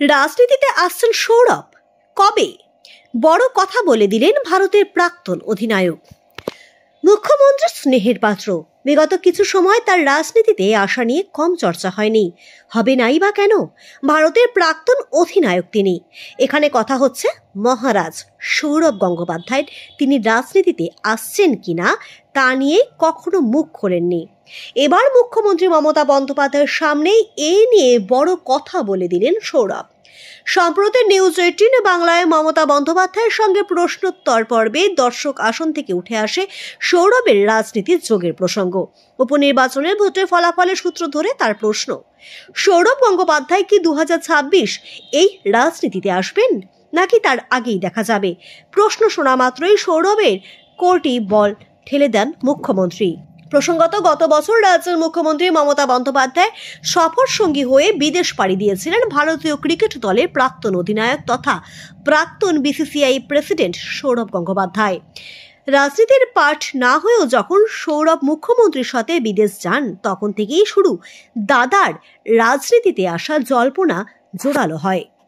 রাজনীতিতে আসছেন সৌরভ, কবে? বড় কথা বলে দিলেন ভারতের প্রাক্তন অধিনায়ক। মুখ্যমন্ত্রী স্নেহের পাত্র, বিগত কিছু সময় তার রাজনীতিতে আসা নিয়ে কম চর্চা হয়নি। হবে নাই বা কেন? ভারতের প্রাক্তন অধিনায়ক তিনি। এখানে কথা হচ্ছে মহারাজ সৌরভ গঙ্গোপাধ্যায়ের। তিনি রাজনীতিতে আসছেন কিনা তা নিয়ে কখনো মুখ খোলেননি। এবার মুখ্যমন্ত্রী মমতা বন্দ্যোপাধ্যায়ের সামনেই এ নিয়ে বড় কথা বলে দিলেন সৌরভ। সম্প্রতি নিউজ 18 বাংলায় মমতা বন্দ্যোপাধ্যায়ের সঙ্গে প্রশ্নোত্তর পর্বে দর্শক আসন থেকে উঠে আসে সৌরভের রাজনীতির যোগের প্রসঙ্গ। উপনির্বাচনের ভোটের ফলাফলের সূত্র ধরে তার প্রশ্ন, সৌরভ গঙ্গোপাধ্যায় কি 2026 এই রাজনীতিতে আসবেন, নাকি তার আগেই দেখা যাবে? প্রশ্ন শোনা মাত্রই সৌরভের কোর্টে বল ঠেলে দেন মুখ্যমন্ত্রী। প্রসঙ্গত, গত বছর রাজ্যের মুখ্যমন্ত্রী মমতা বন্দ্যোপাধ্যায় সফর সঙ্গী হয়ে বিদেশ পাড়ি দিয়েছিলেন ভারতীয় ক্রিকেট দলের প্রাক্তন অধিনায়ক তথা প্রাক্তন বিসিসিআই প্রেসিডেন্ট সৌরভ গঙ্গোপাধ্যায়। রাজনীতির পার্ট না হয়েও যখন সৌরভ মুখ্যমন্ত্রীর সাথে বিদেশ যান, তখন থেকেই শুরু দাদার রাজনীতিতে আসা জল্পনা জোরালো হয়।